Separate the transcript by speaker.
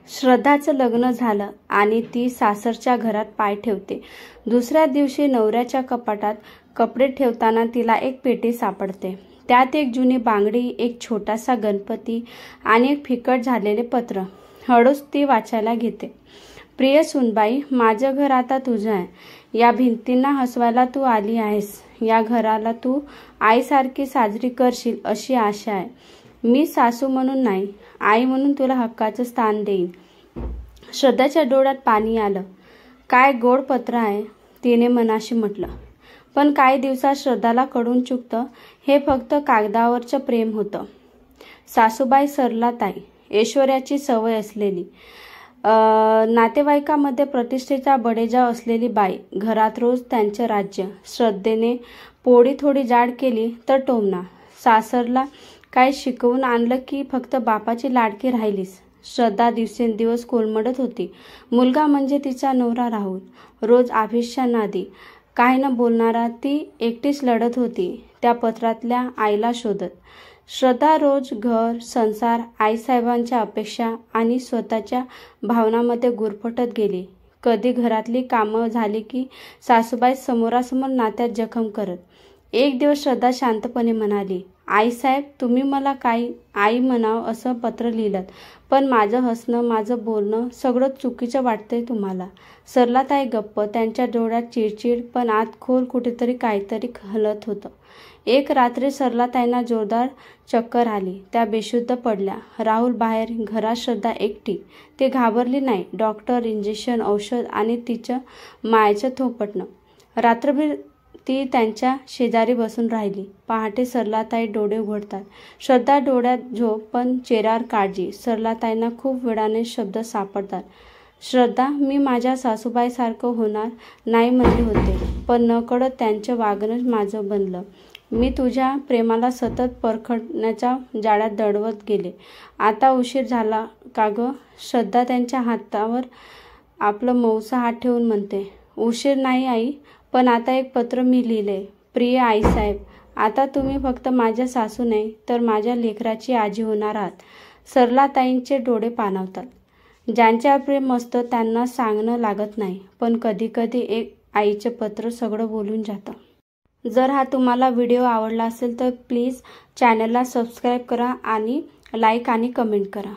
Speaker 1: श्रद्धाचं लग्न झालं आणि ती सासरच्या घरात पाय ठेवते। दुसऱ्या दिवशी नवऱ्याच्या कपाटात कपडे ठेवताना तिला एक पेटी सापडते। त्यात एक जुनी बांगडी, एक छोटासा गणपती आणि एक फिकट झालेले पत्र। हळूच ती वाचायला घेते। प्रिय सुनबाई, माझं घर आता तुझं आहे। या भिंतींना हसवायला तू आली आहेस। या घराला तू आईसारखी साजरी करशील अशी आशा आहे। मी सासू म्हणून नाही, आई म्हणून तुला हक्काचं स्थान देईन। श्रद्धाच्या डोळ्यात पाणी आलं। काय गोड पत्र आहे, तिने मनाशी म्हटलं। पण काही दिवसात श्रद्धाला कळून चुकतं, हे फक्त कागदावरचं प्रेम होतं। सासूबाई सरलाताई, ऐश्वर्याची सवय असलेली, नातेवाईकामध्ये प्रतिष्ठेचा बडेजाव असलेली बाई, घरात रोज त्यांचं राज्य। श्रद्धेने पोळी थोडी जाड केली तर टोमणा। सासरला काय शिकवून आणलं की फक्त बापाची लाडकी राहिलीस। श्रद्धा दिवसेंदिवस कोलमडत होती। मुलगा म्हणजे तिचा नवरा राहुल, रोज ऑफिसच्या नादी, काही न बोलणारा, ती एकटीच लढत होती त्या पत्रातल्या आईला शोधत। श्रद्धा रोज घर, संसार, आईसाहेबांच्या अपेक्षा आणि स्वतःच्या भावनांमध्ये गुरफटत गेली। कधी घरातली कामं झाली की सासूबाई समोरासमोर नात्यात जखम करत। एक दिवस श्रद्धा शांतपणे म्हणाली, आईसाहेब, तुम्ही मला काही आई म्हणावं असं पत्र लिहिलं, पण माझं हसणं, माझं बोलणं सगळं चुकीचं वाटतंय तुम्हाला। सरलाताई गप्प, त्यांच्या डोळ्यात चिडचिड, पण आत खोल कुठेतरी काहीतरी हलत होतं। एक रात्री सरलाताईंना जोरदार चक्कर आली, त्या बेशुद्ध पडल्या। राहुल बाहेर, घरात श्रद्धा एकटी। ती घाबरली नाही। डॉक्टर, इंजेक्शन, औषध आणि तिचं मायेचं थोपटणं। रात्रभर ती त्यांच्या शेजारी बसून राहिली। पहाटे सरलाताई डोळे उघडतात। श्रद्धा डोळ्यात झोप, पण चेहऱ्यावर काळजी। सरलाताईंना खूप वेळाने शब्द सापडतात। श्रद्धा, मी माझ्या सासूबाईसारखं होणार नाही म्हणले होते, पण नकळत त्यांचं वागणं माझं बनलं। मी तुझ्या प्रेमाला सतत परखडण्याच्या जाळ्यात दडवत गेले। आता उशीर झाला का गं? श्रद्धा त्यांच्या हातावर आपलं मऊसा हात ठेवून म्हणते, उशीर नाही आई, पण आता एक पत्र मी लिहिलंय। प्रिय आईसाहेब, आता तुम्ही फक्त माझ्या सासू नाही तर माझ्या लेकराची आजी होणार आहात। सरलाताईंचे डोळे पाणावतात। ज्यांच्यावर प्रेम असतं त्यांना सांगणं लागत नाही, पण कधीकधी एक आईचं पत्र सगळं बोलून जातं। जर हा तुम्हाला व्हिडिओ आवडला असेल तर प्लीज चॅनलला सबस्क्राईब करा आणि लाईक आणि कमेंट करा।